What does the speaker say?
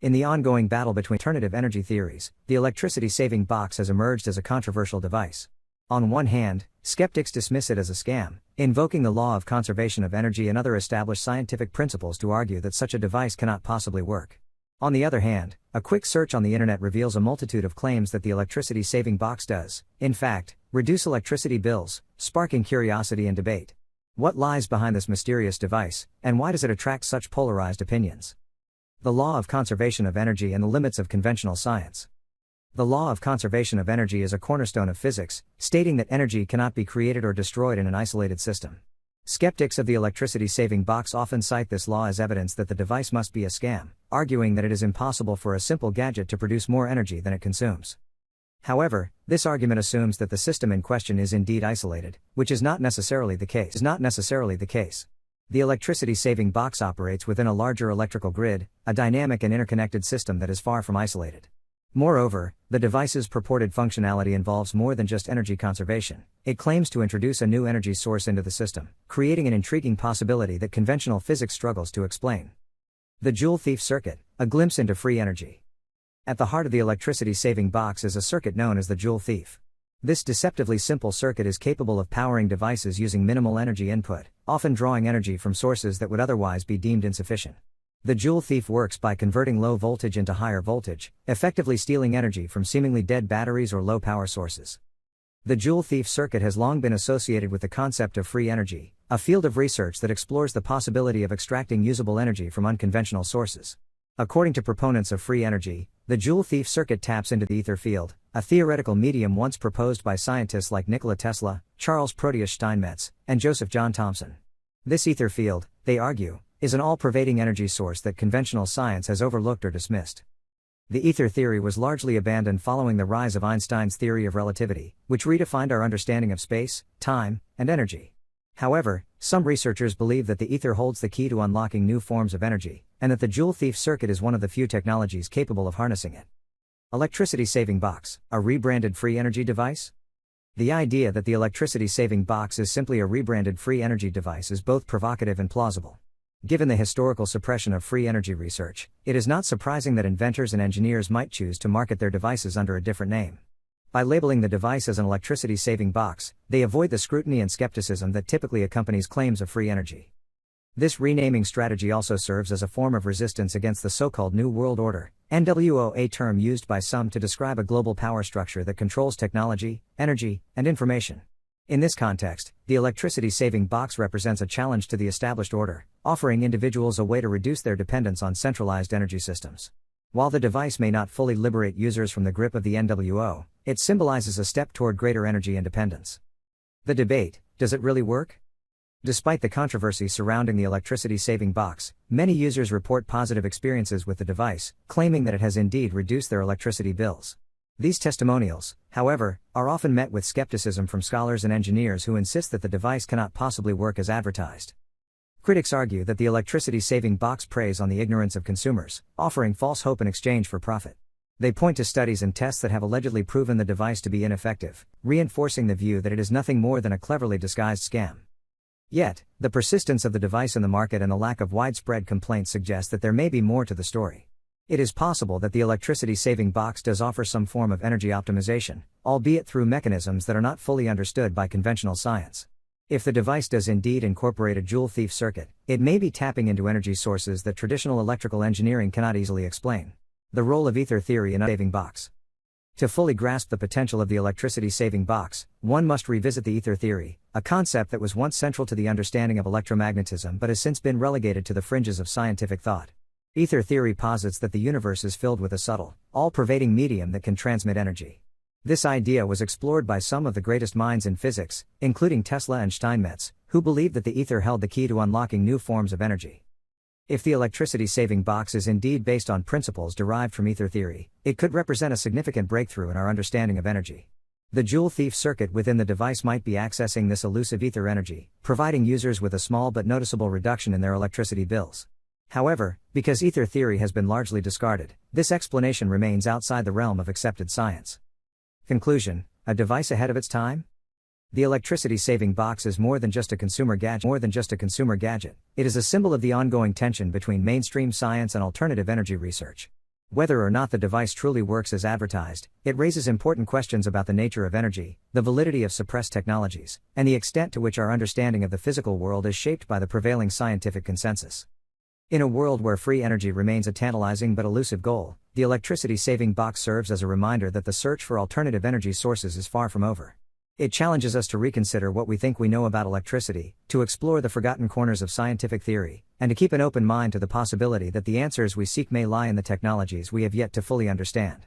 In the ongoing battle between alternative energy theories, the electricity-saving box has emerged as a controversial device. On one hand, skeptics dismiss it as a scam, invoking the law of conservation of energy and other established scientific principles to argue that such a device cannot possibly work. On the other hand, a quick search on the internet reveals a multitude of claims that the electricity-saving box does, in fact, reduce electricity bills, sparking curiosity and debate. What lies behind this mysterious device, and why does it attract such polarized opinions? The law of conservation of energy and the limits of conventional science. The law of conservation of energy is a cornerstone of physics, stating that energy cannot be created or destroyed in an isolated system. Skeptics of the electricity-saving box often cite this law as evidence that the device must be a scam, arguing that it is impossible for a simple gadget to produce more energy than it consumes. However, this argument assumes that the system in question is indeed isolated, which is not necessarily the case. The electricity-saving box operates within a larger electrical grid, a dynamic and interconnected system that is far from isolated. Moreover, the device's purported functionality involves more than just energy conservation. It claims to introduce a new energy source into the system, creating an intriguing possibility that conventional physics struggles to explain. The Joule Thief Circuit, a glimpse into free energy. At the heart of the electricity-saving box is a circuit known as the Joule Thief. This deceptively simple circuit is capable of powering devices using minimal energy input, often drawing energy from sources that would otherwise be deemed insufficient. The Joule Thief works by converting low voltage into higher voltage, effectively stealing energy from seemingly dead batteries or low power sources. The Joule Thief circuit has long been associated with the concept of free energy, a field of research that explores the possibility of extracting usable energy from unconventional sources. According to proponents of free energy, the Joule Thief circuit taps into the ether field, a theoretical medium once proposed by scientists like Nikola Tesla, Charles Proteus Steinmetz, and Joseph John Thomson. This ether field, they argue, is an all-pervading energy source that conventional science has overlooked or dismissed. The ether theory was largely abandoned following the rise of Einstein's theory of relativity, which redefined our understanding of space, time, and energy. However, some researchers believe that the ether holds the key to unlocking new forms of energy, and that the Joule Thief circuit is one of the few technologies capable of harnessing it. Electricity-saving box, a rebranded free energy device? The idea that the electricity-saving box is simply a rebranded free energy device is both provocative and plausible. Given the historical suppression of free energy research, it is not surprising that inventors and engineers might choose to market their devices under a different name. By labeling the device as an electricity-saving box, they avoid the scrutiny and skepticism that typically accompanies claims of free energy. This renaming strategy also serves as a form of resistance against the so-called New World Order, NWO, a term used by some to describe a global power structure that controls technology, energy, and information. In this context, the electricity-saving box represents a challenge to the established order, offering individuals a way to reduce their dependence on centralized energy systems. While the device may not fully liberate users from the grip of the NWO, it symbolizes a step toward greater energy independence. The debate: does it really work? Despite the controversy surrounding the electricity-saving box, many users report positive experiences with the device, claiming that it has indeed reduced their electricity bills. These testimonials, however, are often met with skepticism from scholars and engineers who insist that the device cannot possibly work as advertised. Critics argue that the electricity-saving box preys on the ignorance of consumers, offering false hope in exchange for profit. They point to studies and tests that have allegedly proven the device to be ineffective, reinforcing the view that it is nothing more than a cleverly disguised scam. Yet, the persistence of the device in the market and the lack of widespread complaints suggest that there may be more to the story. It is possible that the electricity-saving box does offer some form of energy optimization, albeit through mechanisms that are not fully understood by conventional science. If the device does indeed incorporate a Joule Thief circuit, it may be tapping into energy sources that traditional electrical engineering cannot easily explain. The role of ether theory in a saving box. To fully grasp the potential of the electricity-saving box, one must revisit the ether theory, a concept that was once central to the understanding of electromagnetism but has since been relegated to the fringes of scientific thought. Ether theory posits that the universe is filled with a subtle, all-pervading medium that can transmit energy. This idea was explored by some of the greatest minds in physics, including Tesla and Steinmetz, who believed that the ether held the key to unlocking new forms of energy. If the electricity-saving box is indeed based on principles derived from ether theory, it could represent a significant breakthrough in our understanding of energy. The Joule Thief circuit within the device might be accessing this elusive ether energy, providing users with a small but noticeable reduction in their electricity bills. However, because ether theory has been largely discarded, this explanation remains outside the realm of accepted science. Conclusion: a device ahead of its time? The electricity-saving box is more than just a consumer gadget. It is a symbol of the ongoing tension between mainstream science and alternative energy research. Whether or not the device truly works as advertised, it raises important questions about the nature of energy, the validity of suppressed technologies, and the extent to which our understanding of the physical world is shaped by the prevailing scientific consensus. In a world where free energy remains a tantalizing but elusive goal, the electricity saving box serves as a reminder that the search for alternative energy sources is far from over. It challenges us to reconsider what we think we know about electricity, to explore the forgotten corners of scientific theory, and to keep an open mind to the possibility that the answers we seek may lie in the technologies we have yet to fully understand.